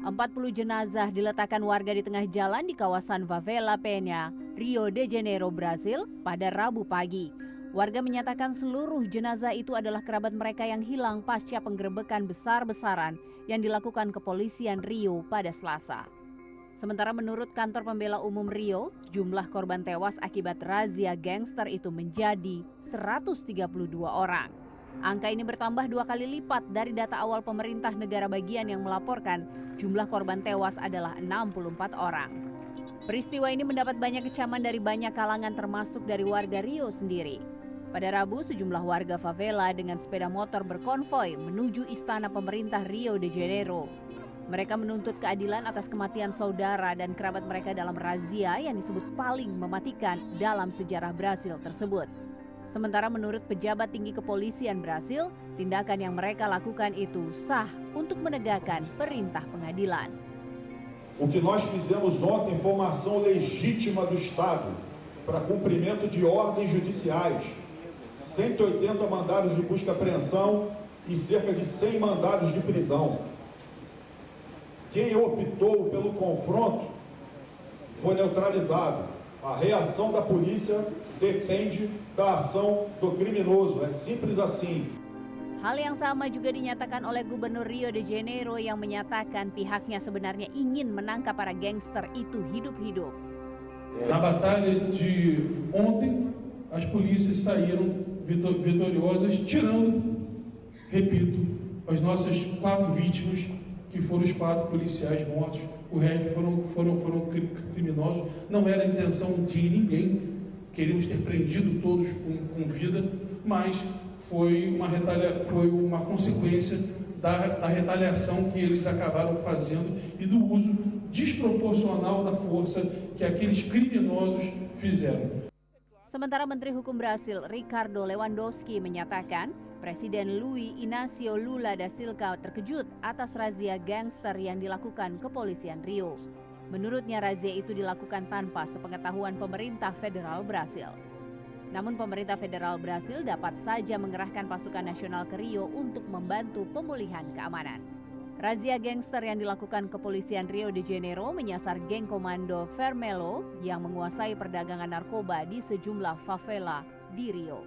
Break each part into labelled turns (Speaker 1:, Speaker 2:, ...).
Speaker 1: 40 jenazah diletakkan warga di tengah jalan di kawasan Favela Penha, Rio de Janeiro, Brasil pada Rabu pagi. Warga menyatakan seluruh jenazah itu adalah kerabat mereka yang hilang pasca penggerebekan besar-besaran yang dilakukan kepolisian Rio pada Selasa. Sementara menurut Kantor Pembela Umum Rio, jumlah korban tewas akibat razia gangster itu menjadi 132 orang. Angka ini bertambah 2 kali lipat dari data awal pemerintah negara bagian yang melaporkan jumlah korban tewas adalah 64 orang. Peristiwa ini mendapat banyak kecaman dari banyak kalangan termasuk dari warga Rio sendiri. Pada Rabu, sejumlah warga favela dengan sepeda motor berkonvoi menuju istana pemerintah Rio de Janeiro. Mereka menuntut keadilan atas kematian saudara dan kerabat mereka dalam razia yang disebut paling mematikan dalam sejarah Brasil tersebut. Sementara menurut pejabat tinggi kepolisian Brasil, tindakan yang mereka lakukan itu sah untuk menegakkan perintah pengadilan.
Speaker 2: O que nós fizemos ontem foi uma ação legítima do Estado para cumprimento de ordens judiciais, 180 mandados de busca e apreensão e cerca de 100 mandados de prisão. Quem optou pelo confronto foi neutralizado. A reação da polícia depende da ação do criminoso. É simples assim.
Speaker 1: Hal yang sama juga dinyatakan oleh Gubernur Rio de Janeiro yang menyatakan pihaknya sebenarnya ingin menangkap para gangster itu hidup-hidup.
Speaker 3: Na batalha de ontem, as polícias saíram vitoriosas, tirando, repito, as nossas 4 vítimas, que foram os 4 policiais mortos. O resto foram criminosos. Não era a intenção de ninguém. Queríamos ter prendido todos com vida, mas foi uma consequência da retaliação que eles acabaram fazendo e do uso desproporcional da força que aqueles criminosos fizeram.
Speaker 1: Sementara Menteri Hukum Brasil Ricardo Lewandowski menyatakan Presiden Luiz Inácio Lula da Silva terkejut atas razia gangster yang dilakukan kepolisian Rio. Menurutnya razia itu dilakukan tanpa sepengetahuan pemerintah federal Brasil. Namun pemerintah federal Brasil dapat saja mengerahkan pasukan nasional ke Rio untuk membantu pemulihan keamanan. Razia gangster yang dilakukan kepolisian Rio de Janeiro menyasar geng komando Vermelho yang menguasai perdagangan narkoba di sejumlah favela di Rio.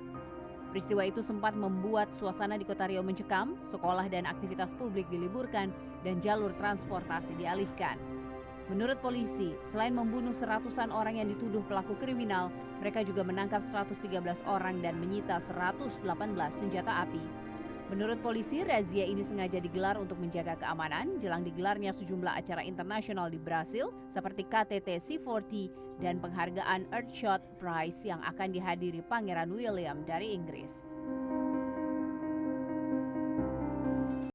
Speaker 1: Peristiwa itu sempat membuat suasana di kota Rio mencekam, sekolah dan aktivitas publik diliburkan, dan jalur transportasi dialihkan. Menurut polisi, selain membunuh seratusan orang yang dituduh pelaku kriminal, mereka juga menangkap 113 orang dan menyita 118 senjata api. Menurut polisi, razia ini sengaja digelar untuk menjaga keamanan jelang digelarnya sejumlah acara internasional di Brasil seperti KTT C40 dan penghargaan Earthshot Prize yang akan dihadiri Pangeran William dari Inggris.